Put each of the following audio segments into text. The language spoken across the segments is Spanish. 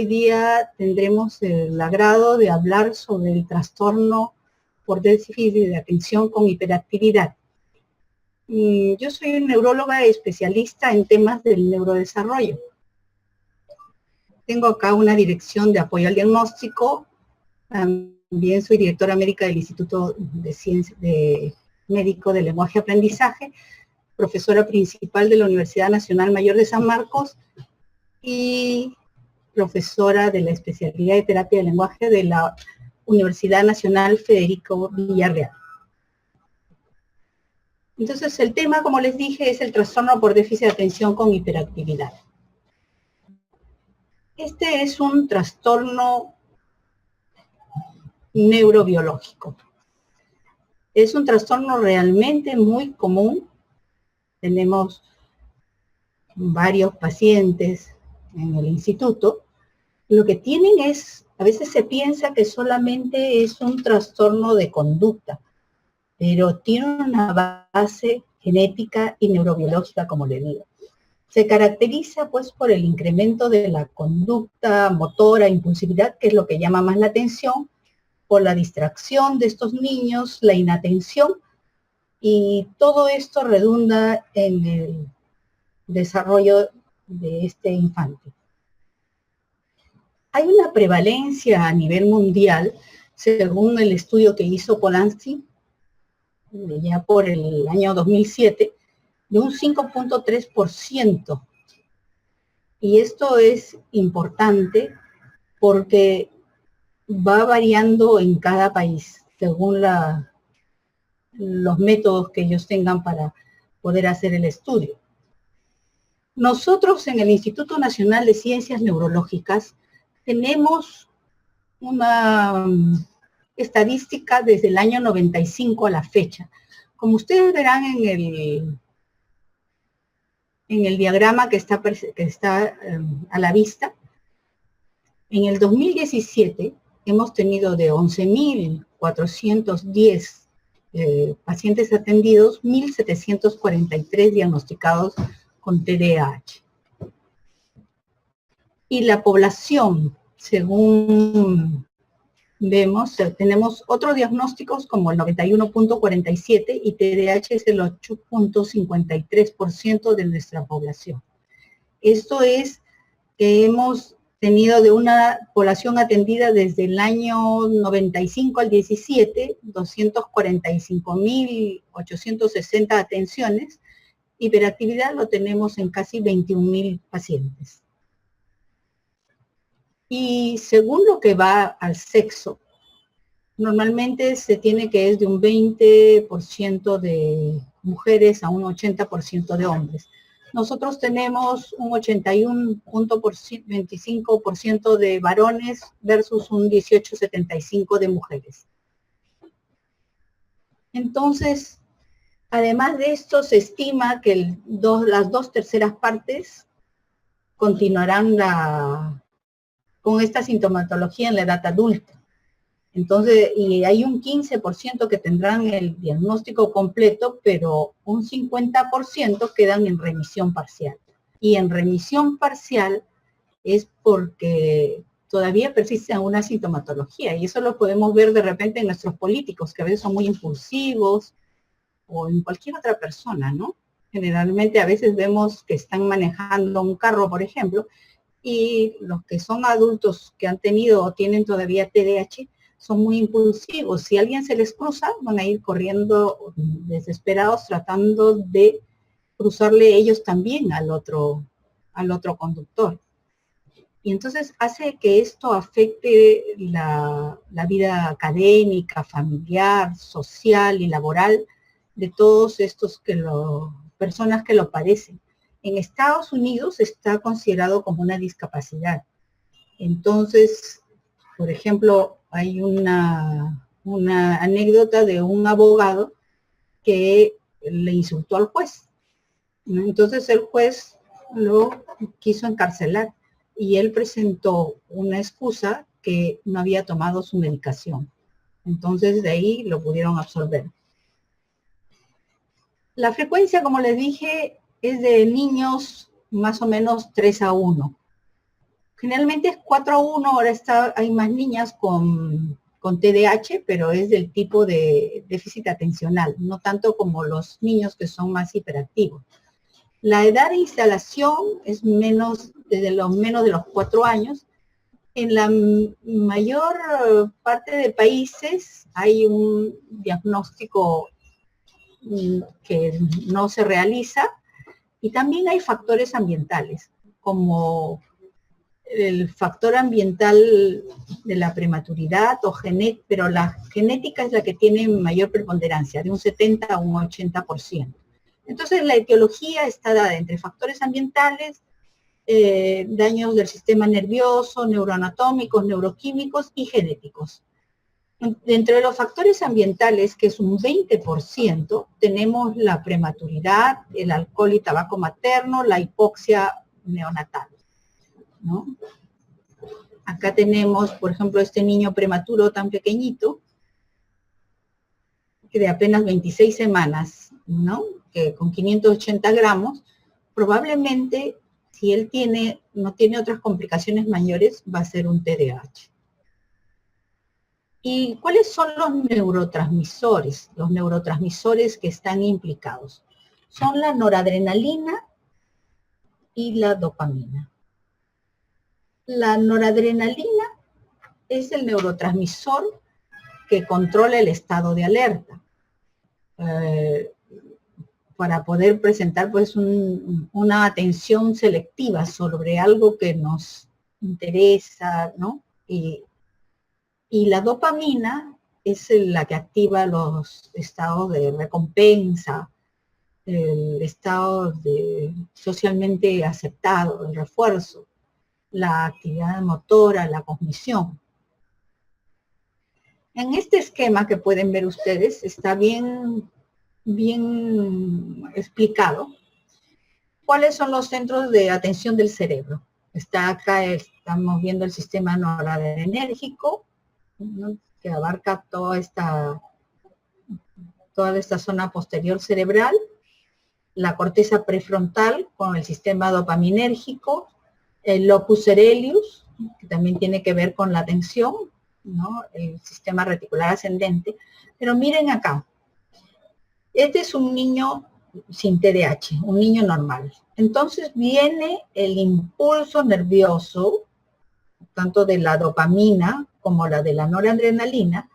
Hoy día tendremos el agrado de hablar sobre el trastorno por déficit de atención con hiperactividad. Yo soy neuróloga especialista en temas del neurodesarrollo. Tengo acá una dirección de apoyo al diagnóstico. También soy directora médica del Instituto de Ciencias Médico de Lenguaje y Aprendizaje, profesora principal de la Universidad Nacional Mayor de San Marcos y profesora de la especialidad de terapia del lenguaje de la Universidad Nacional Federico Villarreal. Entonces, el tema, como les dije, es el trastorno por déficit de atención con hiperactividad. Este es un trastorno neurobiológico. Es un trastorno realmente muy común. Tenemos varios pacientes en el instituto. Lo que tienen es, a veces se piensa que solamente es un trastorno de conducta, pero tiene una base genética y neurobiológica, como le digo. Se caracteriza pues por el incremento de la conducta motora, impulsividad, que es lo que llama más la atención, por la distracción de estos niños, la inatención, y todo esto redunda en el desarrollo de este infante. Hay una prevalencia a nivel mundial, según el estudio que hizo Polanski, ya por el año 2007, de un 5.3%. Y esto es importante porque va variando en cada país, según los métodos que ellos tengan para poder hacer el estudio. Nosotros en el Instituto Nacional de Ciencias Neurológicas tenemos una estadística desde el año 95 a la fecha. Como ustedes verán en el diagrama que está a la vista, en el 2017 hemos tenido de 11.410 pacientes atendidos, 1.743 diagnosticados con TDAH. Y la población, según vemos, tenemos otros diagnósticos como el 91.47 y TDAH es el 8.53% de nuestra población. Esto es que hemos tenido de una población atendida desde el año 95 al 17, 245.860 atenciones. Hiperactividad lo tenemos en casi 21.000 pacientes. Y según lo que va al sexo, normalmente se tiene que es de un 20% de mujeres a un 80% de hombres. Nosotros tenemos un 81.25% de varones versus un 18.75% de mujeres. Entonces, además de esto, se estima que las 2/3 partes continuarán con esta sintomatología en la edad adulta. Entonces, y hay un 15% que tendrán el diagnóstico completo, pero un 50% quedan en remisión parcial. Y en remisión parcial es porque todavía persiste una sintomatología, y eso lo podemos ver de repente en nuestros políticos, que a veces son muy impulsivos, o en cualquier otra persona, ¿no? Generalmente a veces vemos que están manejando un carro, por ejemplo, y los que son adultos que han tenido o tienen todavía TDAH son muy impulsivos. Si alguien se les cruza, van a ir corriendo desesperados tratando de cruzarle ellos también al otro conductor. Y entonces hace que esto afecte la vida académica, familiar, social y laboral de todos estos personas que lo padecen. En Estados Unidos está considerado como una discapacidad. Entonces, por ejemplo, hay una anécdota de un abogado que le insultó al juez. Entonces el juez lo quiso encarcelar y él presentó una excusa que no había tomado su medicación. Entonces de ahí lo pudieron absolver. La frecuencia, como les dije, es de niños más o menos 3 a 1. Generalmente es 4-1, ahora hay más niñas con TDAH, pero es del tipo de déficit atencional, no tanto como los niños que son más hiperactivos. La edad de instalación es menos de los 4 años. En la mayor parte de países hay un diagnóstico que no se realiza, y también hay factores ambientales, como el factor ambiental de la prematuridad, pero la genética es la que tiene mayor preponderancia, de un 70 a un 80%. Entonces la etiología está dada entre factores ambientales, daños del sistema nervioso, neuroanatómicos, neuroquímicos y genéticos. Dentro de los factores ambientales, que es un 20%, tenemos la prematuridad, el alcohol y tabaco materno, la hipoxia neonatal, ¿no? Acá tenemos, por ejemplo, este niño prematuro tan pequeñito, que de apenas 26 semanas, ¿no? Que con 580 gramos, probablemente, si él no tiene otras complicaciones mayores, va a ser un TDAH. ¿Y cuáles son los neurotransmisores? Los neurotransmisores que están implicados son la noradrenalina y la dopamina. La noradrenalina es el neurotransmisor que controla el estado de alerta. Para poder presentar pues una atención selectiva sobre algo que nos interesa, ¿no? Y la dopamina es la que activa los estados de recompensa, el estado socialmente aceptado, el refuerzo, la actividad motora, la cognición. En este esquema que pueden ver ustedes, está bien explicado cuáles son los centros de atención del cerebro. Está acá, estamos viendo el sistema noradrenérgico, ¿no? Que abarca toda esta zona posterior cerebral, la corteza prefrontal con el sistema dopaminérgico, el locus coeruleus, que también tiene que ver con la atención, ¿no? El sistema reticular ascendente. Pero miren acá, este es un niño sin TDAH, un niño normal. Entonces viene el impulso nervioso, tanto de la dopamina como la de la noradrenalina,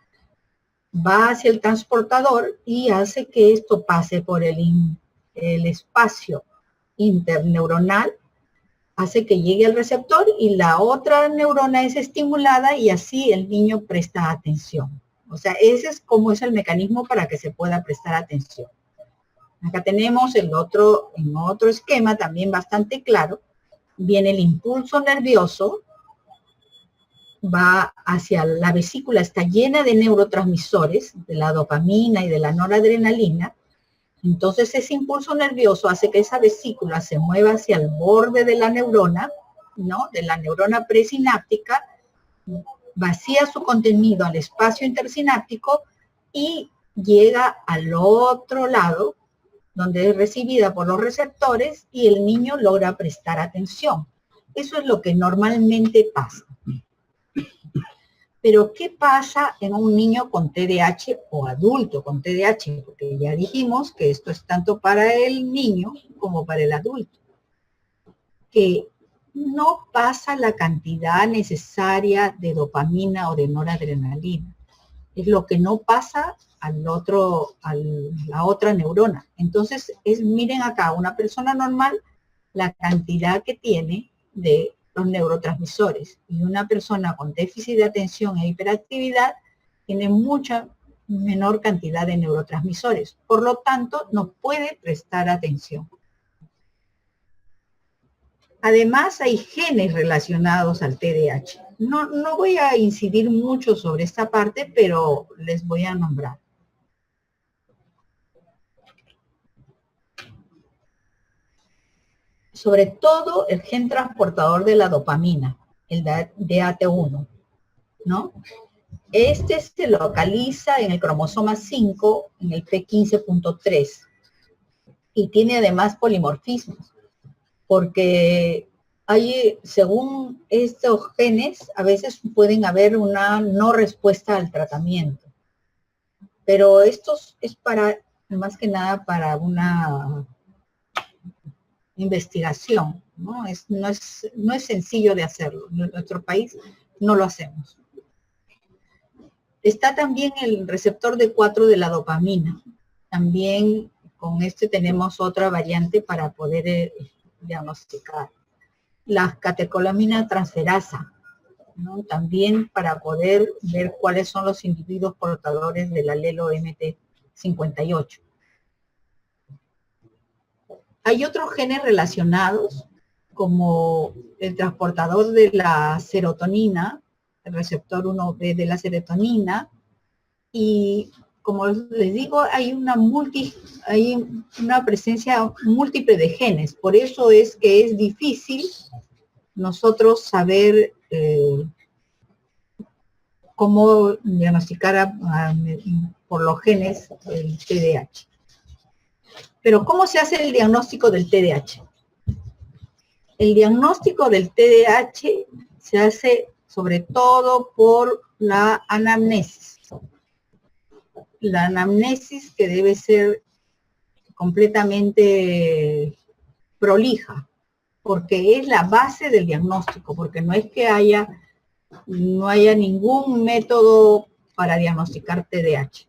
va hacia el transportador y hace que esto pase por el espacio interneuronal, hace que llegue al receptor y la otra neurona es estimulada y así el niño presta atención. O sea, ese es como es el mecanismo para que se pueda prestar atención. Acá tenemos en otro esquema también bastante claro. Viene el impulso nervioso, va hacia la vesícula, está llena de neurotransmisores, de la dopamina y de la noradrenalina. Entonces ese impulso nervioso hace que esa vesícula se mueva hacia el borde de la neurona, ¿no? De la neurona presináptica, vacía su contenido al espacio intersináptico y llega al otro lado, donde es recibida por los receptores y el niño logra prestar atención. Eso es lo que normalmente pasa. Pero, ¿qué pasa en un niño con TDAH o adulto con TDAH? Porque ya dijimos que esto es tanto para el niño como para el adulto. Que no pasa la cantidad necesaria de dopamina o de noradrenalina. Es lo que no pasa a la otra neurona. Entonces, miren acá, una persona normal, la cantidad que tiene de los neurotransmisores, y una persona con déficit de atención e hiperactividad tiene mucha menor cantidad de neurotransmisores. Por lo tanto, no puede prestar atención. Además, hay genes relacionados al TDAH. No voy a incidir mucho sobre esta parte, pero les voy a nombrar. Sobre todo el gen transportador de la dopamina, el DAT1, ¿no? Este se localiza en el cromosoma 5, en el P15.3, y tiene además polimorfismos, porque según estos genes, a veces pueden haber una no respuesta al tratamiento. Pero esto es más que nada para una investigación, ¿no? No es sencillo de hacerlo. En nuestro país no lo hacemos. Está también el receptor D4 de la dopamina. También con este tenemos otra variante para poder diagnosticar. La catecolamina transferasa, ¿no? También para poder ver cuáles son los individuos portadores del alelo MT58. Hay otros genes relacionados, como el transportador de la serotonina, el receptor 1B de la serotonina, y como les digo, hay una presencia múltiple de genes. Por eso es que es difícil nosotros saber cómo diagnosticar por los genes el TDAH. Pero ¿cómo se hace el diagnóstico del TDAH? El diagnóstico del TDAH se hace sobre todo por la anamnesis. La anamnesis que debe ser completamente prolija, porque es la base del diagnóstico, porque no es que no haya ningún método para diagnosticar TDAH,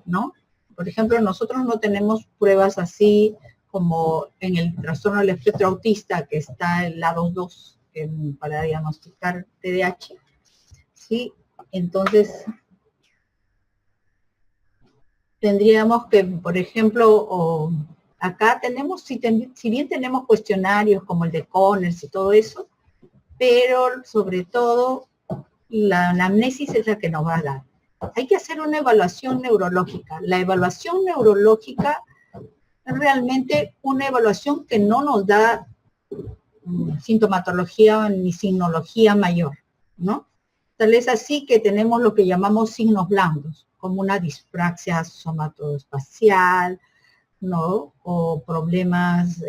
¿no? Por ejemplo, nosotros no tenemos pruebas así como en el trastorno del espectro autista, que está el lado 2 para diagnosticar TDAH, ¿sí? Entonces, tendríamos que, por ejemplo, acá tenemos, si bien tenemos cuestionarios como el de Conners y todo eso, pero sobre todo la anamnesis es la que nos va a dar. Hay que hacer una evaluación neurológica. La evaluación neurológica es realmente una evaluación que no nos da sintomatología ni signología mayor, ¿no? Tal es así que tenemos lo que llamamos signos blandos, como una dispraxia somatoespacial, ¿no? O problemas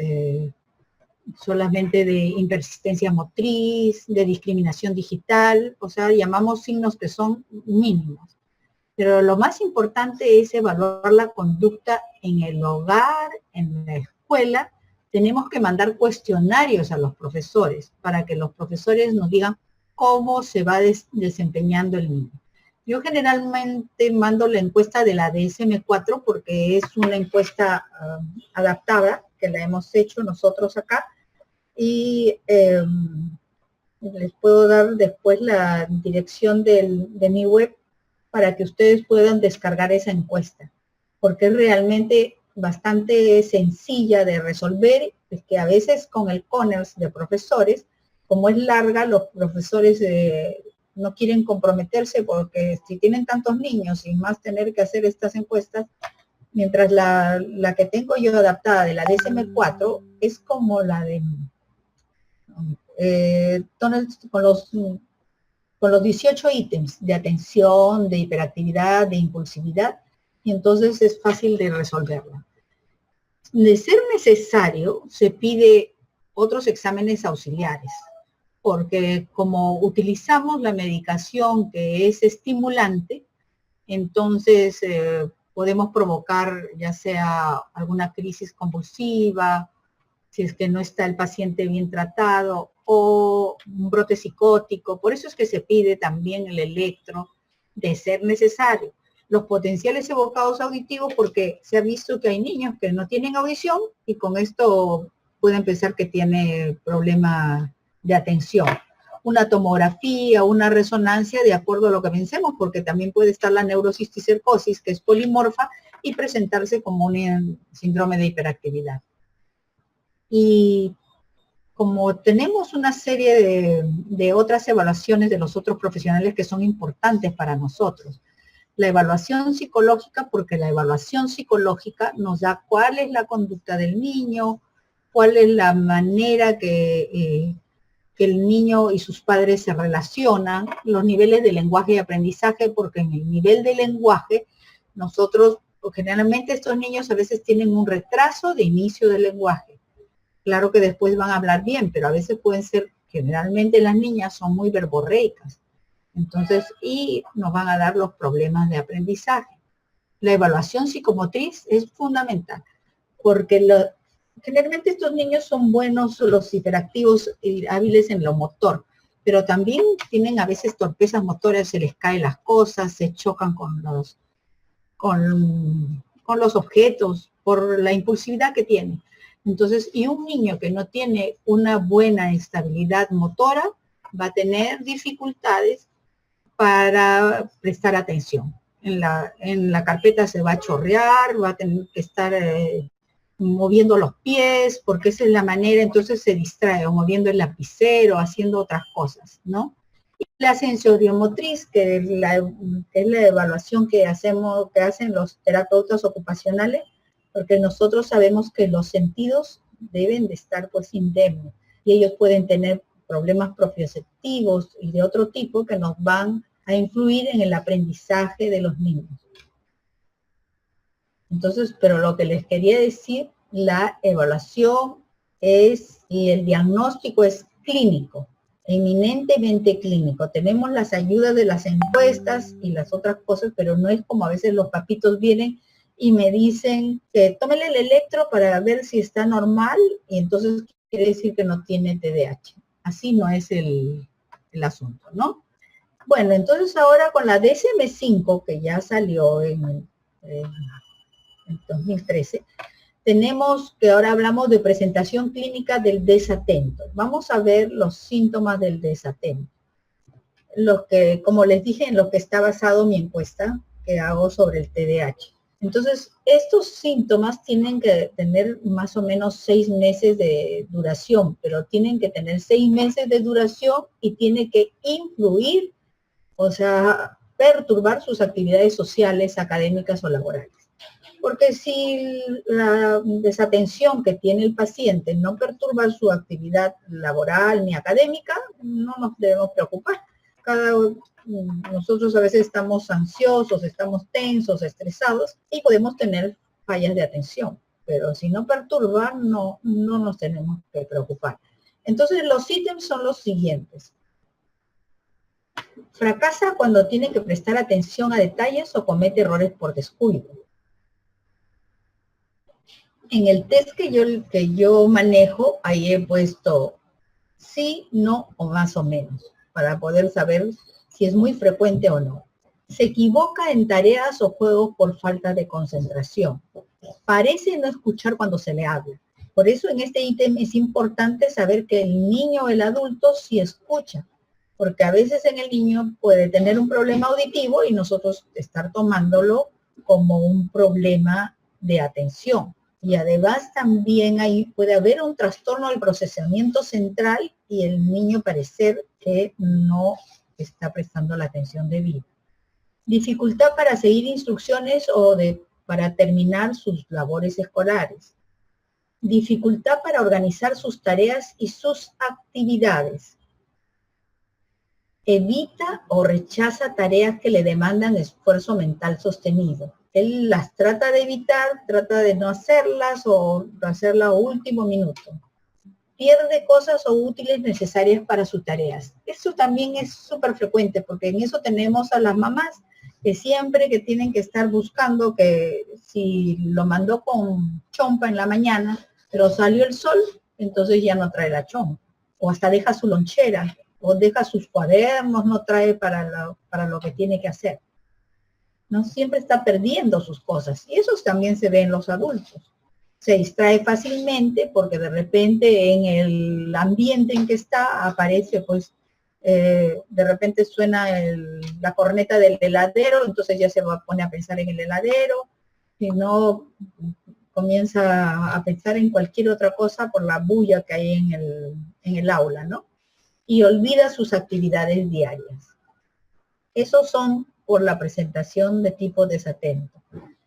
solamente de impersistencia motriz, de discriminación digital, o sea, llamamos signos que son mínimos. Pero lo más importante es evaluar la conducta en el hogar, en la escuela. Tenemos que mandar cuestionarios a los profesores para que los profesores nos digan cómo se va desempeñando el niño. Yo generalmente mando la encuesta de la DSM-4 porque es una encuesta adaptada que la hemos hecho nosotros acá y les puedo dar después la dirección de mi web para que ustedes puedan descargar esa encuesta, porque es realmente bastante sencilla de resolver, es que a veces con el Conners de profesores, como es larga, los profesores no quieren comprometerse porque si tienen tantos niños y más tener que hacer estas encuestas, mientras la que tengo yo adaptada de la DSM-4 es como la de con los 18 ítems de atención, de hiperactividad, de impulsividad, y entonces es fácil de resolverla. De ser necesario, se pide otros exámenes auxiliares, porque como utilizamos la medicación que es estimulante, entonces podemos provocar ya sea alguna crisis convulsiva, si es que no está el paciente bien tratado, o un brote psicótico. Por eso es que se pide también el electro de ser necesario. Los potenciales evocados auditivos, porque se ha visto que hay niños que no tienen audición y con esto pueden pensar que tiene problema de atención. Una tomografía, una resonancia de acuerdo a lo que pensemos, porque también puede estar la neurocisticercosis, que es polimorfa, y presentarse como un síndrome de hiperactividad. Y como tenemos una serie de otras evaluaciones de los otros profesionales que son importantes para nosotros. La evaluación psicológica, porque la evaluación psicológica nos da cuál es la conducta del niño, cuál es la manera que el niño y sus padres se relacionan, los niveles de lenguaje y aprendizaje, porque en el nivel de lenguaje nosotros, generalmente estos niños a veces tienen un retraso de inicio del lenguaje. Claro que después van a hablar bien, pero a veces pueden ser, generalmente las niñas son muy verborreicas. Entonces, y nos van a dar los problemas de aprendizaje. La evaluación psicomotriz es fundamental, porque generalmente estos niños son buenos, los hiperactivos y hábiles en lo motor, pero también tienen a veces torpezas motoras, se les caen las cosas, se chocan con los objetos por la impulsividad que tienen. Entonces, y un niño que no tiene una buena estabilidad motora va a tener dificultades para prestar atención. En la carpeta se va a chorrear, va a tener que estar moviendo los pies, porque esa es la manera, entonces se distrae, o moviendo el lapicero, haciendo otras cosas, ¿no? Y la sensoriomotriz, que es la evaluación que hacen los terapeutas ocupacionales, porque nosotros sabemos que los sentidos deben de estar pues indemnes, y ellos pueden tener problemas propioceptivos y de otro tipo que nos van a influir en el aprendizaje de los niños. Entonces, pero lo que les quería decir, la evaluación y el diagnóstico es clínico, eminentemente clínico. Tenemos las ayudas de las encuestas y las otras cosas, pero no es como a veces los papitos vienen y me dicen que tómele el electro para ver si está normal y entonces quiere decir que no tiene TDAH. Así no es el asunto, ¿no? Bueno, entonces ahora con la DSM-5, que ya salió en 2013, tenemos que ahora hablamos de presentación clínica del desatento. Vamos a ver los síntomas del desatento. Lo que, como les dije, en lo que está basado mi encuesta que hago sobre el TDAH. Entonces, estos síntomas tienen que tener más o menos 6 meses de duración, pero tienen que tener 6 meses de duración y tiene que influir, o sea, perturbar sus actividades sociales, académicas o laborales. Porque si la desatención que tiene el paciente no perturba su actividad laboral ni académica, no nos debemos preocupar. Nosotros a veces estamos ansiosos, estamos tensos, estresados y podemos tener fallas de atención. Pero si no perturba, no nos tenemos que preocupar. Entonces los ítems son los siguientes. Fracasa cuando tiene que prestar atención a detalles o comete errores por descuido. En el test que yo manejo, ahí he puesto sí, no o más o menos, para poder saber si es muy frecuente o no. Se equivoca en tareas o juegos por falta de concentración. Parece no escuchar cuando se le habla. Por eso en este ítem es importante saber que el niño o el adulto sí escucha, porque a veces en el niño puede tener un problema auditivo y nosotros estar tomándolo como un problema de atención. Y además también ahí puede haber un trastorno del procesamiento central y el niño parecer que no está prestando la atención debida. Dificultad para seguir instrucciones o para terminar sus labores escolares. Dificultad para organizar sus tareas y sus actividades. Evita o rechaza tareas que le demandan esfuerzo mental sostenido. Él las trata de evitar, trata de no hacerlas o hacerlas a último minuto. Pierde cosas o útiles necesarias para sus tareas. Eso también es súper frecuente porque en eso tenemos a las mamás que siempre que tienen que estar buscando que si lo mandó con chompa en la mañana, pero salió el sol, entonces ya no trae la chompa. O hasta deja su lonchera, o deja sus cuadernos, no trae para lo que tiene que hacer. No siempre está perdiendo sus cosas. Y eso también se ve en los adultos. Se distrae fácilmente porque de repente en el ambiente en que está aparece, pues, de repente suena la corneta del heladero, entonces ya se pone a pensar en el heladero, si no comienza a pensar en cualquier otra cosa por la bulla que hay en el aula, ¿no? Y olvida sus actividades diarias. Esos son por la presentación de tipo desatento.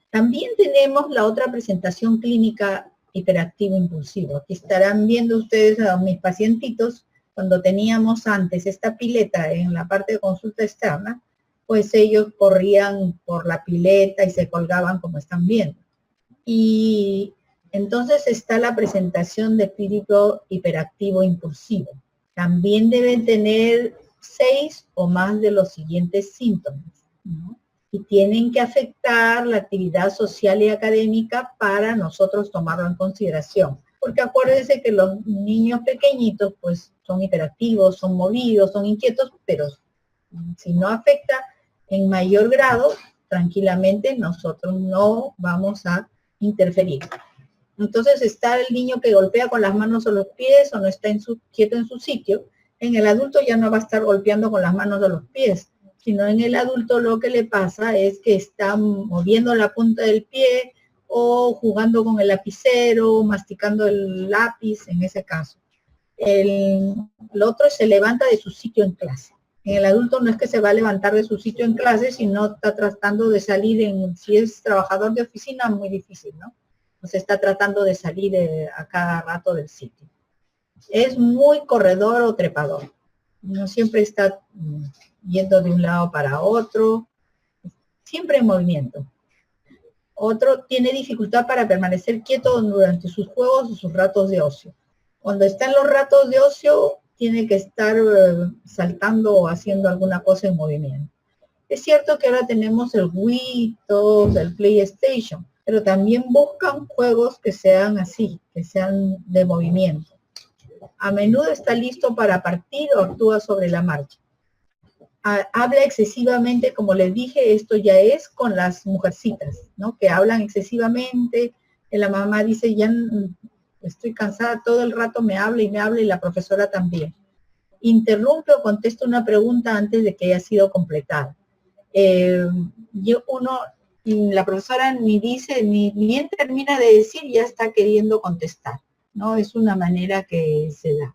También tenemos la otra presentación clínica hiperactivo-impulsivo. Aquí estarán viendo ustedes a mis pacientitos, cuando teníamos antes esta pileta en la parte de consulta externa, pues ellos corrían por la pileta y se colgaban como están viendo. Y Entonces está la presentación de espíritu hiperactivo impulsivo. También deben tener 6 o más de los siguientes síntomas, ¿no? Y tienen que afectar la actividad social y académica para nosotros tomarlo en consideración. Porque acuérdense que los niños pequeñitos pues son hiperactivos, son movidos, son inquietos, pero si no afecta en mayor grado, tranquilamente nosotros no vamos a interferir. Entonces está el niño que golpea con las manos o los pies o no está quieto en su sitio. En el adulto ya no va a estar golpeando con las manos o los pies, sino en el adulto lo que le pasa es que está moviendo la punta del pie o jugando con el lapicero, masticando el lápiz en ese caso. El otro se levanta de su sitio en clase. En el adulto no es que se va a levantar de su sitio en clase, sino está tratando de salir si es trabajador de oficina, muy difícil, ¿no? Pues está tratando de salir a cada rato del sitio. Es muy corredor o trepador. No siempre está yendo de un lado para otro, siempre en movimiento. Otro tiene dificultad para permanecer quieto durante sus juegos o sus ratos de ocio. Cuando está en los ratos de ocio, tiene que estar saltando o haciendo alguna cosa en movimiento. Es cierto que ahora tenemos el Wii, todos, el PlayStation, pero también buscan juegos que sean así, que sean de movimiento. A menudo está listo para partir o actúa sobre la marcha. Habla excesivamente, como les dije, esto ya es con las mujercitas, ¿no? Que hablan excesivamente, que la mamá dice, ya estoy cansada, todo el rato me habla y la profesora también. Interrumpe o contesta una pregunta antes de que haya sido completada. La profesora ni dice, ni bien termina de decir, ya está queriendo contestar, ¿no? Es una manera que se da.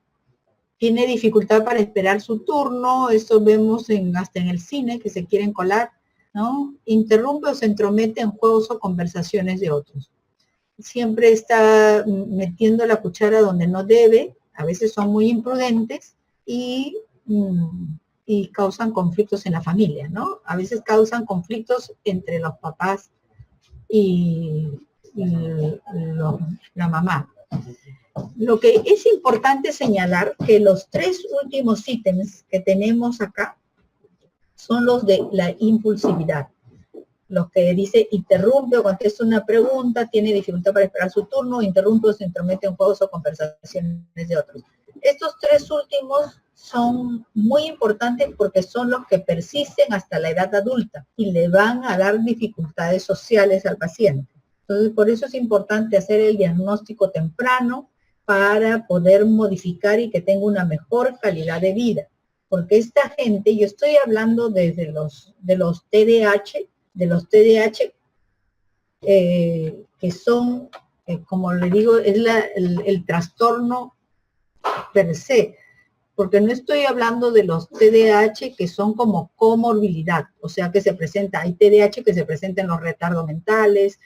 Tiene dificultad para esperar su turno, eso vemos hasta en el cine, que se quieren colar, ¿no? Interrumpe o se entromete en juegos o conversaciones de otros. Siempre está metiendo la cuchara donde no debe, a veces son muy imprudentes y causan conflictos en la familia, ¿no? A veces causan conflictos entre los papás y la mamá. Lo que es importante señalar que los 3 últimos ítems que tenemos acá son los de la impulsividad. Los que dice interrumpe o contesta una pregunta, tiene dificultad para esperar su turno, interrumpe o se entromete en juegos o conversaciones de otros. Estos 3 últimos son muy importantes porque son los que persisten hasta la edad adulta y le van a dar dificultades sociales al paciente. Entonces, por eso es importante hacer el diagnóstico temprano para poder modificar y que tenga una mejor calidad de vida. Porque esta gente, yo estoy hablando desde de los TDAH, que son, como le digo, es el trastorno per se, porque no estoy hablando de los TDAH que son como comorbilidad, o sea que se presenta, hay TDAH que se presenta en los retardos mentales,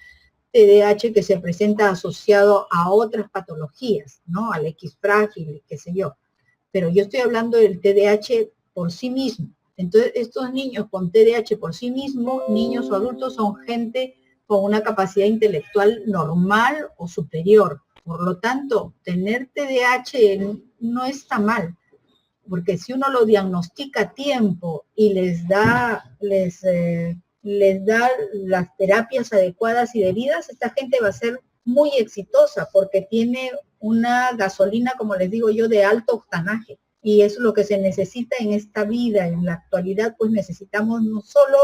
TDAH que se presenta asociado a otras patologías, ¿no? Al X frágil, qué sé yo. Pero yo estoy hablando del TDAH por sí mismo. Entonces, estos niños con TDAH por sí mismo, niños o adultos, son gente con una capacidad intelectual normal o superior. Por lo tanto, tener TDAH no está mal, porque si uno lo diagnostica a tiempo y les da las terapias adecuadas y debidas, esta gente va a ser muy exitosa porque tiene una gasolina, como les digo yo, de alto octanaje. Y eso es lo que se necesita en esta vida. En la actualidad, pues necesitamos no solo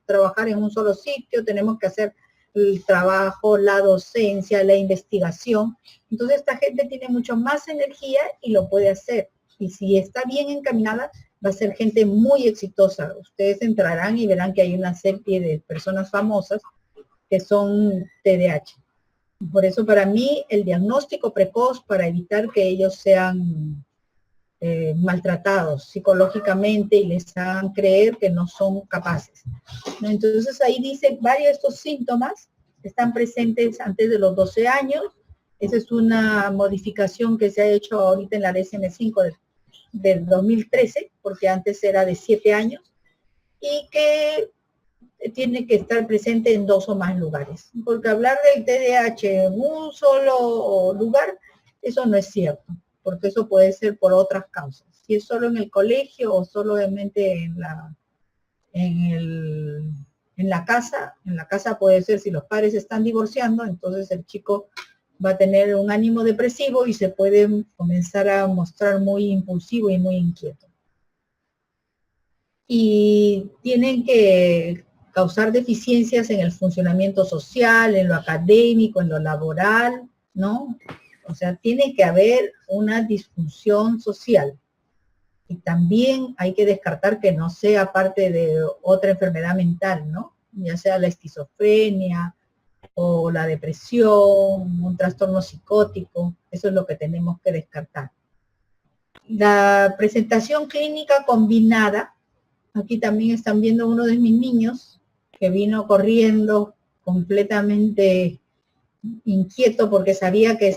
trabajar en un solo sitio, tenemos que hacer el trabajo, la docencia, la investigación. Entonces esta gente tiene mucho más energía y lo puede hacer. Y si está bien encaminada, va a ser gente muy exitosa. Ustedes entrarán y verán que hay una serie de personas famosas que son TDAH. Por eso para mí el diagnóstico precoz para evitar que ellos sean maltratados psicológicamente y les hagan creer que no son capaces. Entonces ahí dice varios de estos síntomas están presentes antes de los 12 años. Esa es una modificación que se ha hecho ahorita en la DSM-5 del 2013, porque antes era de 7 años, y que tiene que estar presente en 2 o más lugares. Porque hablar del TDAH en un solo lugar, eso no es cierto, porque eso puede ser por otras causas. Si es solo en el colegio o solamente en la casa puede ser si los padres están divorciando, entonces el chico va a tener un ánimo depresivo y se puede comenzar a mostrar muy impulsivo y muy inquieto. Y tienen que causar deficiencias en el funcionamiento social, en lo académico, en lo laboral, ¿no? O sea, tiene que haber una disfunción social. Y también hay que descartar que no sea parte de otra enfermedad mental, ¿no? Ya sea la esquizofrenia o la depresión, un trastorno psicótico, eso es lo que tenemos que descartar. La presentación clínica combinada, aquí también están viendo uno de mis niños que vino corriendo completamente inquieto porque sabía que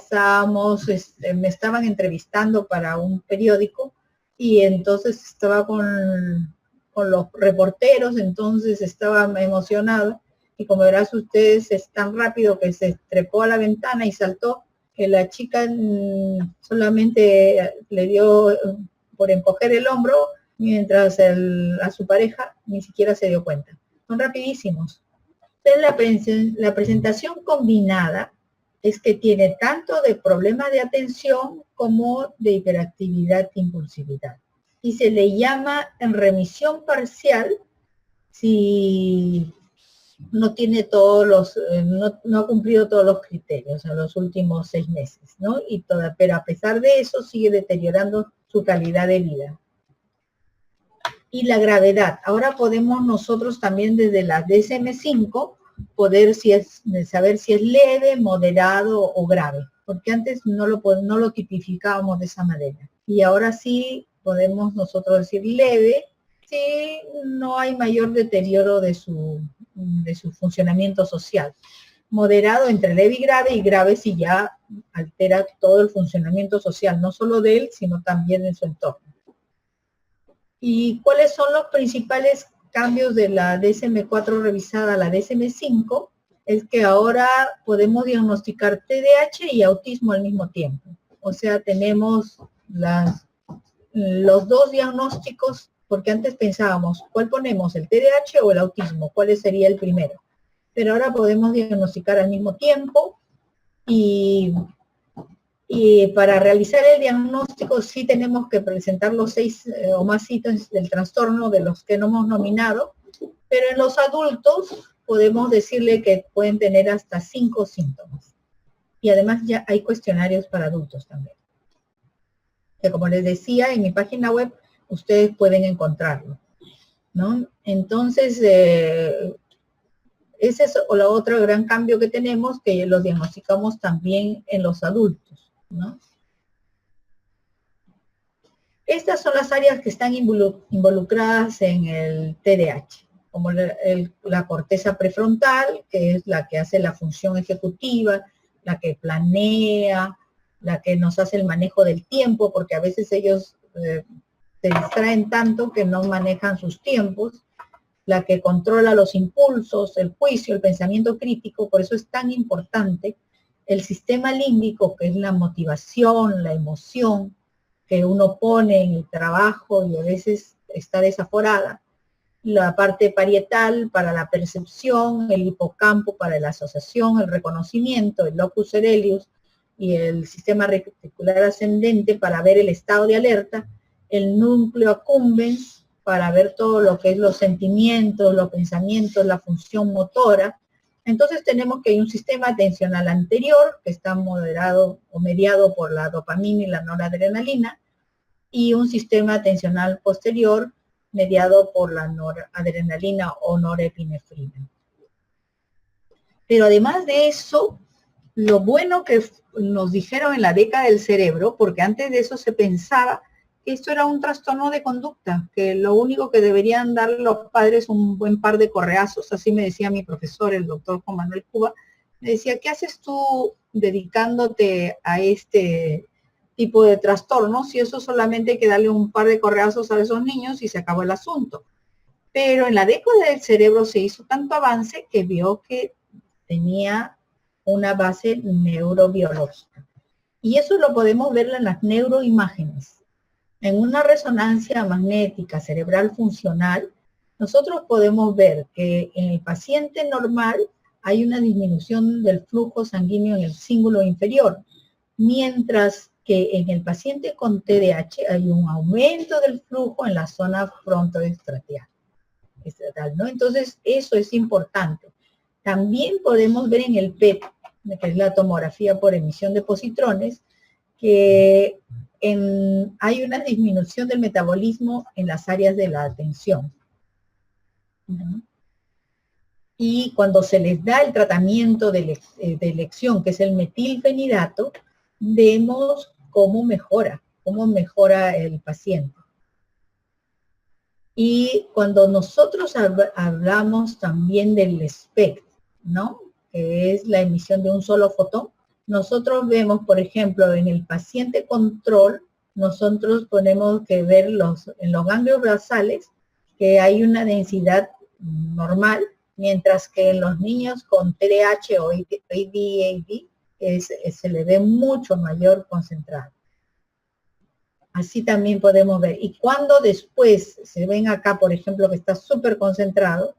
me estaban entrevistando para un periódico y entonces estaba con los reporteros, entonces estaba emocionado y como verás ustedes es tan rápido que se trepó a la ventana y saltó que la chica solamente le dio por encoger el hombro mientras a su pareja ni siquiera se dio cuenta. Son rapidísimos. Entonces la presentación combinada es que tiene tanto de problema de atención como de hiperactividad e impulsividad. Y se le llama en remisión parcial si no tiene no ha cumplido todos los criterios en los últimos 6 meses, ¿no? Pero a pesar de eso sigue deteriorando su calidad de vida. Y la gravedad. Ahora podemos nosotros también desde la DSM-5 poder saber si es leve, moderado o grave, porque antes no lo tipificábamos de esa manera. Y ahora sí podemos nosotros decir leve, si no hay mayor deterioro de su funcionamiento social. Moderado entre leve y grave si ya altera todo el funcionamiento social, no solo de él, sino también en su entorno. ¿Y cuáles son los principales cambios de la DSM-4 revisada a la DSM-5? Es que ahora podemos diagnosticar TDAH y autismo al mismo tiempo. O sea, tenemos los 2 diagnósticos, porque antes pensábamos, ¿cuál ponemos, el TDAH o el autismo? ¿Cuál sería el primero? Pero ahora podemos diagnosticar al mismo tiempo y para realizar el diagnóstico sí tenemos que presentar los 6 o más síntomas del trastorno de los que no hemos nominado, pero en los adultos podemos decirle que pueden tener hasta 5 síntomas. Y además ya hay cuestionarios para adultos también. Que como les decía, en mi página web ustedes pueden encontrarlo, ¿no? Entonces, ese es el otro gran cambio que tenemos, que los diagnosticamos también en los adultos, ¿no? Estas son las áreas que están involucradas en el TDAH, como la corteza prefrontal, que es la que hace la función ejecutiva, la que planea, la que nos hace el manejo del tiempo, porque a veces ellos se distraen tanto que no manejan sus tiempos, la que controla los impulsos, el juicio, el pensamiento crítico. Por eso es tan importante el sistema límbico, que es la motivación, la emoción que uno pone en el trabajo y a veces está desaforada, la parte parietal para la percepción, el hipocampo para la asociación, el reconocimiento, el locus coeruleus y el sistema reticular ascendente para ver el estado de alerta, el núcleo accumbens para ver todo lo que es los sentimientos, los pensamientos, la función motora. Entonces tenemos que hay un sistema atencional anterior que está moderado o mediado por la dopamina y la noradrenalina y un sistema atencional posterior mediado por la noradrenalina o norepinefrina. Pero además de eso, lo bueno que nos dijeron en la década del cerebro, porque antes de eso se pensaba que esto era un trastorno de conducta, que lo único que deberían dar los padres un buen par de correazos, así me decía mi profesor, el doctor Juan Manuel Cuba, me decía, ¿qué haces tú dedicándote a este tipo de trastornos? Si eso solamente hay que darle un par de correazos a esos niños y se acabó el asunto. Pero en la década del cerebro se hizo tanto avance que vio que tenía una base neurobiológica. Y eso lo podemos ver en las neuroimágenes. En una resonancia magnética cerebral funcional, nosotros podemos ver que en el paciente normal hay una disminución del flujo sanguíneo en el cíngulo inferior, mientras que en el paciente con TDAH hay un aumento del flujo en la zona frontoestratal, ¿no? Entonces, eso es importante. También podemos ver en el PET, que es la tomografía por emisión de positrones, que hay una disminución del metabolismo en las áreas de la atención. Y cuando se les da el tratamiento de elección, que es el metilfenidato, vemos cómo mejora el paciente. Y cuando nosotros hablamos también del SPECT, ¿no? Que es la emisión de un solo fotón, nosotros vemos, por ejemplo, en el paciente control, nosotros ponemos que ver en los ganglios basales que hay una densidad normal, mientras que en los niños con TDAH o ADHD se le ve mucho mayor concentrado. Así también podemos ver. Y cuando después se ven acá, por ejemplo, que está súper concentrado,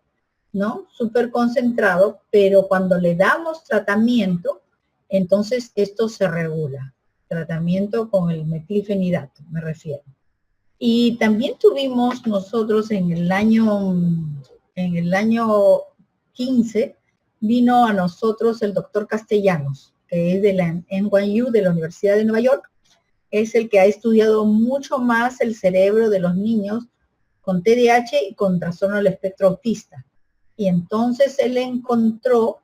¿no? Súper concentrado, pero cuando le damos tratamiento, entonces esto se regula. Tratamiento con el metilfenidato, me refiero. Y también tuvimos nosotros en el año 15, vino a nosotros el doctor Castellanos, que es de la NYU, de la Universidad de Nueva York. Es el que ha estudiado mucho más el cerebro de los niños con TDAH y con trastorno del espectro autista. Y entonces él encontró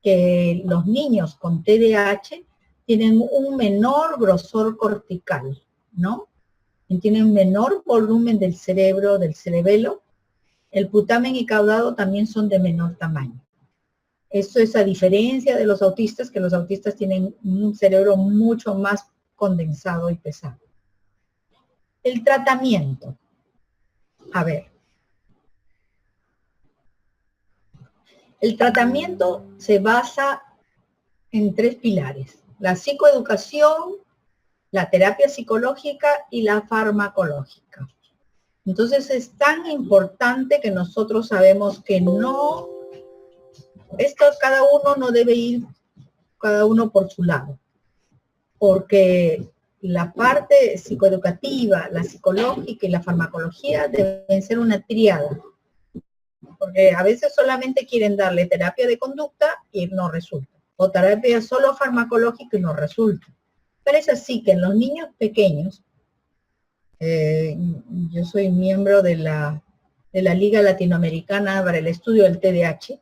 que los niños con TDAH tienen un menor grosor cortical, ¿no? Y tienen menor volumen del cerebro, del cerebelo. El putamen y caudado también son de menor tamaño. Esto es a diferencia de los autistas, que los autistas tienen un cerebro mucho más condensado y pesado. El tratamiento. A ver. El tratamiento se basa en 3 pilares: la psicoeducación, la terapia psicológica y la farmacológica. Entonces es tan importante que nosotros sabemos que cada uno no debe ir cada uno por su lado, porque la parte psicoeducativa, la psicológica y la farmacología deben ser una tríada, porque a veces solamente quieren darle terapia de conducta y no resulta, o terapia solo farmacológica y no resulta. Pero es así que en los niños pequeños, yo soy miembro de la Liga Latinoamericana para el Estudio del TDAH,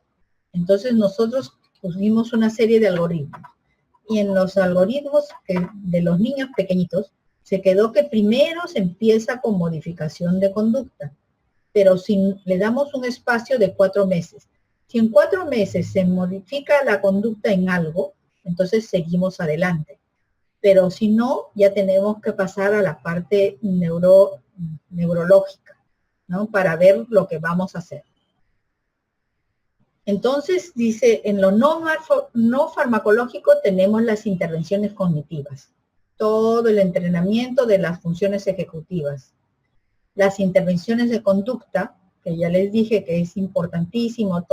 entonces nosotros pusimos una serie de algoritmos. Y en los algoritmos de los niños pequeñitos, se quedó que primero se empieza con modificación de conducta, pero si le damos un espacio de 4 meses. Si en 4 meses se modifica la conducta en algo, entonces seguimos adelante. Pero si no, ya tenemos que pasar a la parte neurológica, ¿no? Para ver lo que vamos a hacer. Entonces, dice, en lo no farmacológico tenemos las intervenciones cognitivas, todo el entrenamiento de las funciones ejecutivas. Las intervenciones de conducta, que ya les dije que es importantísimo,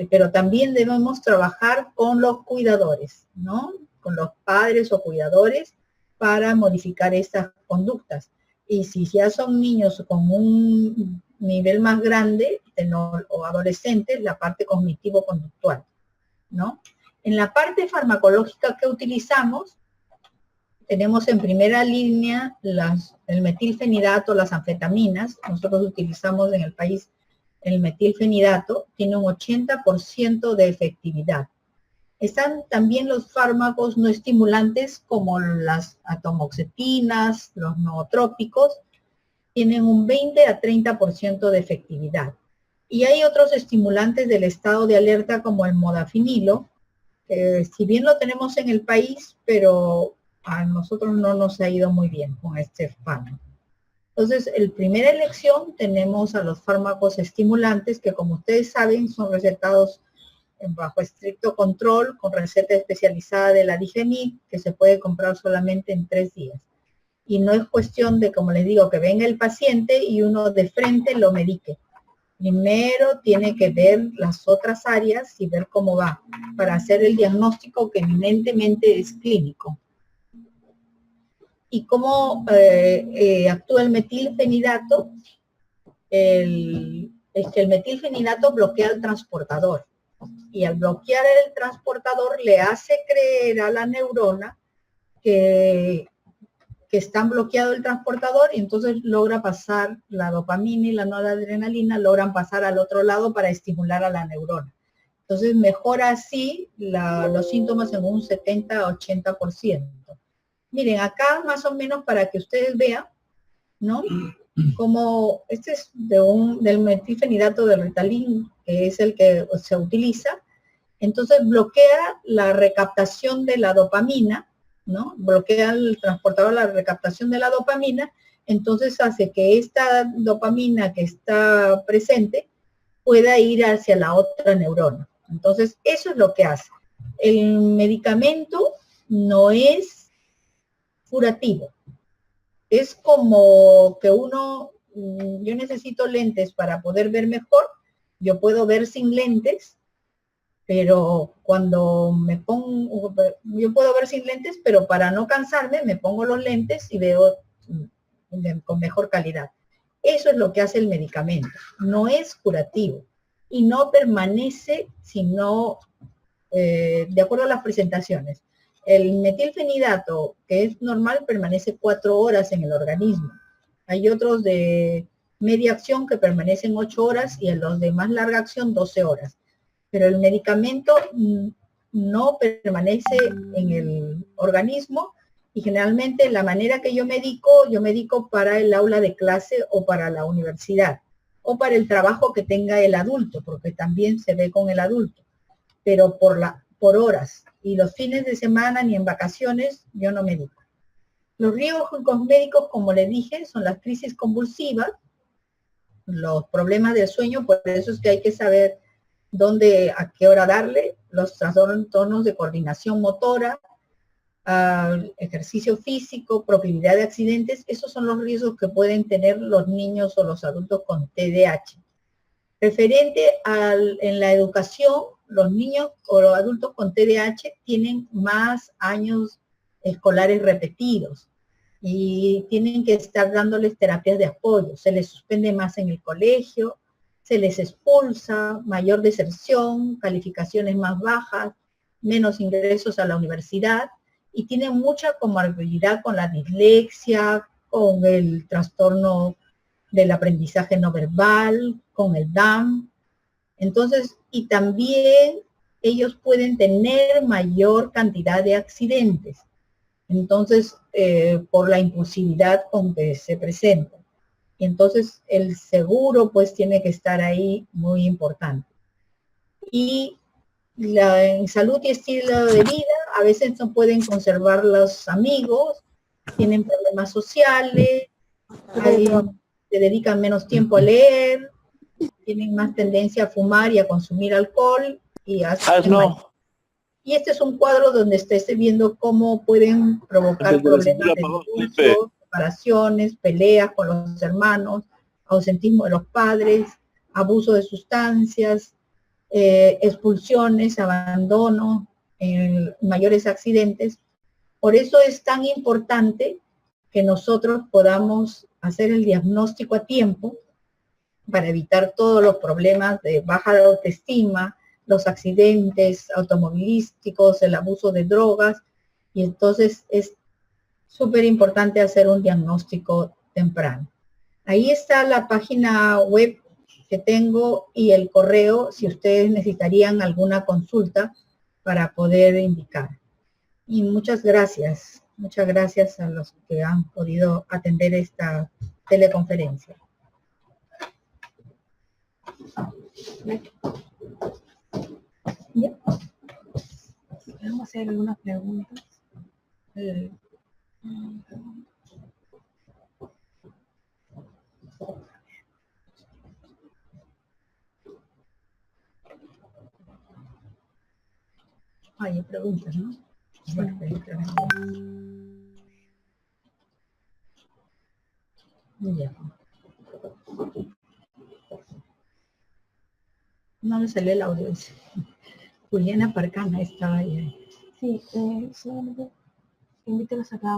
pero también debemos trabajar con los cuidadores, ¿no? Con los padres o cuidadores para modificar estas conductas. Y si ya son niños con un nivel más grande o adolescentes, la parte cognitivo-conductual, ¿no? En la parte farmacológica que utilizamos, tenemos en primera línea el metilfenidato, las anfetaminas. Nosotros utilizamos en el país el metilfenidato, tiene un 80% de efectividad. Están también los fármacos no estimulantes como las atomoxetinas, los nootrópicos, tienen un 20 a 30% de efectividad. Y hay otros estimulantes del estado de alerta como el modafinilo, que si bien lo tenemos en el país, pero a nosotros no nos ha ido muy bien con este fármaco. Entonces, en primera elección tenemos a los fármacos estimulantes que, como ustedes saben, son recetados bajo estricto control, con receta especializada de la DIGEMIT, que se puede comprar solamente en 3 días. Y no es cuestión de, como les digo, que venga el paciente y uno de frente lo medique. Primero tiene que ver las otras áreas y ver cómo va, para hacer el diagnóstico que eminentemente es clínico. ¿Y cómo actúa el metilfenidato? El metilfenidato bloquea el transportador. Y al bloquear el transportador le hace creer a la neurona que está bloqueado el transportador y entonces logra pasar la dopamina y la noradrenalina, logran pasar al otro lado para estimular a la neurona. Entonces mejora así los síntomas en un 70-80%. Miren, acá más o menos para que ustedes vean, ¿no? Como este es del metilfenidato del Ritalin, que es el que se utiliza, entonces bloquea la recaptación de la dopamina, ¿no? Bloquea el transportador la recaptación de la dopamina, entonces hace que esta dopamina que está presente pueda ir hacia la otra neurona. Entonces, eso es lo que hace. El medicamento no es curativo. Es como que yo necesito lentes para poder ver mejor, yo puedo ver sin lentes, pero cuando me pongo, yo puedo ver sin lentes, pero para no cansarme me pongo los lentes y veo con mejor calidad. Eso es lo que hace el medicamento, no es curativo y no permanece sino de acuerdo a las presentaciones. El metilfenidato, que es normal, permanece 4 horas en el organismo. Hay otros de media acción que permanecen 8 horas y en los de más larga acción 12 horas. Pero el medicamento no permanece en el organismo y generalmente la manera que yo medico para el aula de clase o para la universidad o para el trabajo que tenga el adulto, porque también se ve con el adulto, pero por horas. Y los fines de semana ni en vacaciones yo no medico. Los riesgos médicos, como les dije, son las crisis convulsivas, los problemas del sueño, por eso es que hay que saber a qué hora darle, los trastornos de coordinación motora, ejercicio físico, proclividad de accidentes, esos son los riesgos que pueden tener los niños o los adultos con TDAH. Referente en la educación, los niños o los adultos con TDAH tienen más años escolares repetidos y tienen que estar dándoles terapias de apoyo. Se les suspende más en el colegio, se les expulsa, mayor deserción, calificaciones más bajas, menos ingresos a la universidad y tienen mucha comorbilidad con la dislexia, con el trastorno del aprendizaje no verbal, con el DAM. Entonces, y también ellos pueden tener mayor cantidad de accidentes. Entonces, por la impulsividad con que se presentan. Entonces, el seguro pues tiene que estar ahí muy importante. Y en salud y estilo de vida, a veces no pueden conservar los amigos, tienen problemas sociales, se dedican menos tiempo a leer, tienen más tendencia a fumar y a consumir alcohol y y este es un cuadro donde esté viendo cómo pueden provocar problemas de divorcio, separaciones, peleas con los hermanos, ausentismo de los padres, abuso de sustancias, expulsiones, abandono, mayores accidentes. Por eso es tan importante que nosotros podamos hacer el diagnóstico a tiempo para evitar todos los problemas de baja autoestima, los accidentes automovilísticos, el abuso de drogas, y entonces es súper importante hacer un diagnóstico temprano. Ahí está la página web que tengo y el correo si ustedes necesitarían alguna consulta para poder indicar. Y muchas gracias a los que han podido atender esta teleconferencia. ¿Ya? Vamos a hacer algunas preguntas. Hay preguntas, ¿no? Bueno, ya. No me salió el audio ese. Juliana Parcana estaba ahí. Sí, solamente invítalos acá.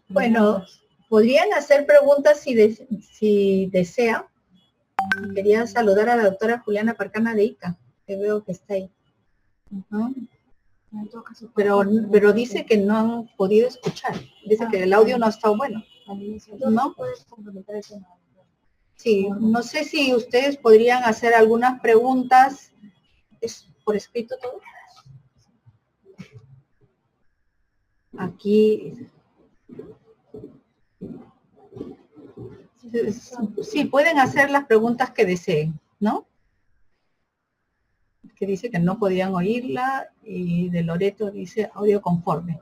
Bueno, podrían hacer preguntas si desean. Quería saludar a la doctora Juliana Parcana de ICA, que veo que está ahí. ¿No? Pero dice que no han podido escuchar. Dice que el audio no ha estado bueno. ¿No? Sí, no sé si ustedes podrían hacer algunas preguntas. ¿Es por escrito todo? Aquí. Sí, pueden hacer las preguntas que deseen, ¿no? Que dice que no podían oírla, y de Loreto dice audio conforme.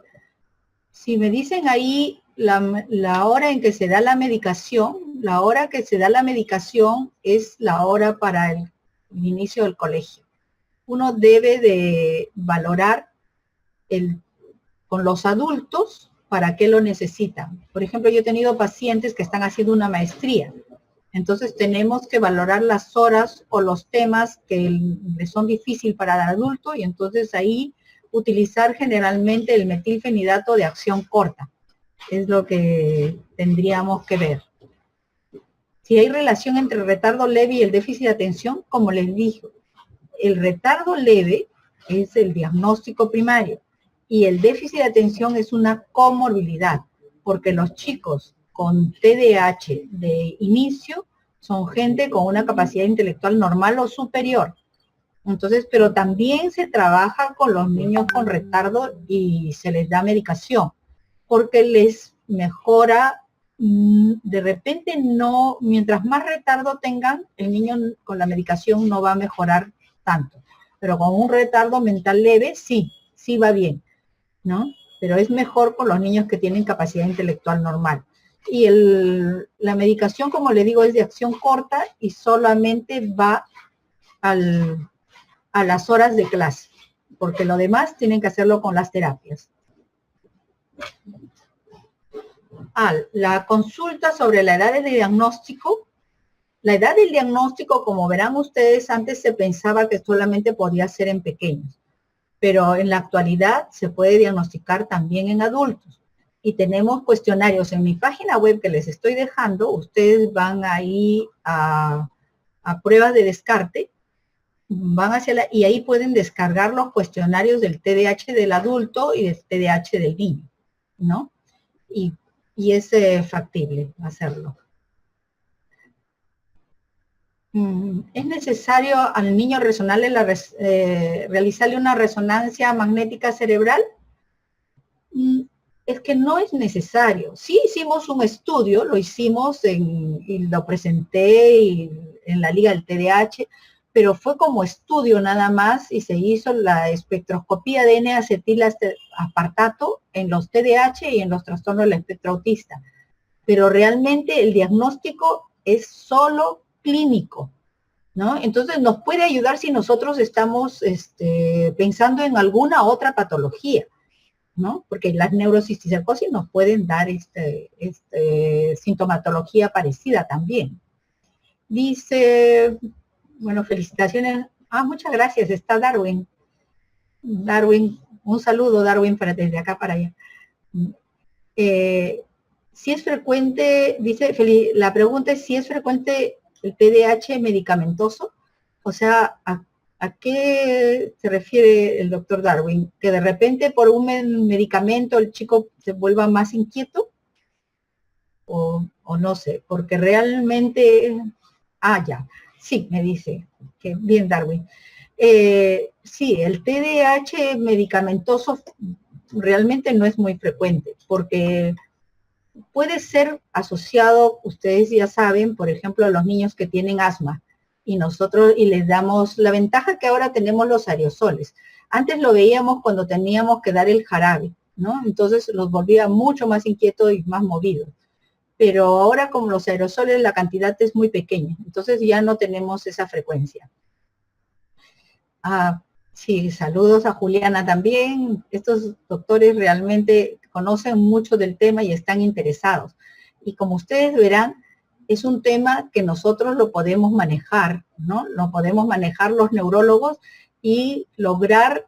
Si me dicen ahí la hora en que se da la medicación, la hora que se da la medicación es la hora para el inicio del colegio. Uno debe de valorar con los adultos para qué lo necesitan. Por ejemplo, yo he tenido pacientes que están haciendo una maestría. Entonces tenemos que valorar las horas o los temas que les son difíciles para el adulto, y entonces ahí utilizar generalmente el metilfenidato de acción corta. Es lo que tendríamos que ver. Si hay relación entre el retardo leve y el déficit de atención, como les dije, el retardo leve es el diagnóstico primario y el déficit de atención es una comorbilidad, porque los chicos con TDAH de inicio son gente con una capacidad intelectual normal o superior. Entonces, pero también se trabaja con los niños con retardo y se les da medicación, porque les mejora, de repente no, mientras más retardo tengan, el niño con la medicación no va a mejorar tanto. Pero con un retardo mental leve, sí va bien, ¿no? Pero es mejor con los niños que tienen capacidad intelectual normal. Y la medicación, como le digo, es de acción corta y solamente va a las horas de clase, porque lo demás tienen que hacerlo con las terapias. La consulta sobre la edad de diagnóstico. La edad del diagnóstico, como verán ustedes, antes se pensaba que solamente podía ser en pequeños, pero en la actualidad se puede diagnosticar también en adultos. Y tenemos cuestionarios en mi página web que les estoy dejando. Ustedes van ahí a pruebas de descarte, van hacia y ahí pueden descargar los cuestionarios del TDAH del adulto y del TDAH del niño, ¿no? Y es factible hacerlo. ¿Es necesario al niño realizarle una resonancia magnética cerebral? Es que no es necesario. Sí hicimos un estudio, lo hicimos y lo presenté en la Liga del TDAH, pero fue como estudio nada más, y se hizo la espectroscopía de N-acetil-aspartato en los TDAH y en los trastornos del espectro autista. Pero realmente el diagnóstico es solo clínico, ¿no? Entonces nos puede ayudar si nosotros estamos pensando en alguna otra patología, ¿no? Porque las neurocisticercosis nos pueden dar sintomatología parecida también. Dice, bueno, felicitaciones. Muchas gracias, está Darwin. Darwin, un saludo, Darwin, desde acá para allá. Si es frecuente, dice, la pregunta es si es frecuente el TDAH medicamentoso. O sea, ¿a qué se refiere el doctor Darwin? ¿Que de repente por un medicamento el chico se vuelva más inquieto? O no sé, porque realmente... ya, sí, me dice, que bien Darwin. Sí, el TDAH medicamentoso realmente no es muy frecuente, porque puede ser asociado, ustedes ya saben, por ejemplo, a los niños que tienen asma, y les damos la ventaja que ahora tenemos los aerosoles. Antes lo veíamos cuando teníamos que dar el jarabe, ¿no? Entonces los volvía mucho más inquietos y más movidos. Pero ahora, como los aerosoles, la cantidad es muy pequeña, entonces ya no tenemos esa frecuencia. Sí, saludos a Juliana también. Estos doctores realmente conocen mucho del tema y están interesados. Y como ustedes verán, es un tema que nosotros lo podemos manejar, ¿no? Lo podemos manejar los neurólogos y lograr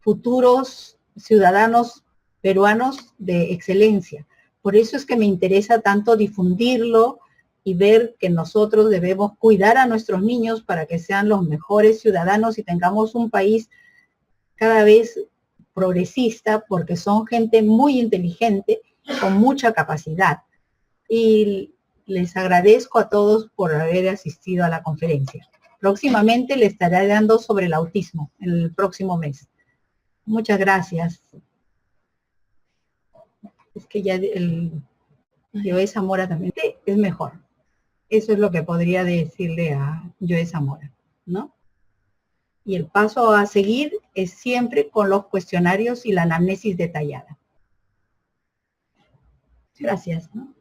futuros ciudadanos peruanos de excelencia. Por eso es que me interesa tanto difundirlo y ver que nosotros debemos cuidar a nuestros niños para que sean los mejores ciudadanos y tengamos un país cada vez progresista, porque son gente muy inteligente, con mucha capacidad. Y les agradezco a todos por haber asistido a la conferencia. Próximamente le estaré dando sobre el autismo en el próximo mes. Muchas gracias. Es que ya el Joé Zamora también es mejor. Eso es lo que podría decirle a Joé Zamora, ¿no? Y el paso a seguir es siempre con los cuestionarios y la anamnesis detallada. Gracias, ¿no?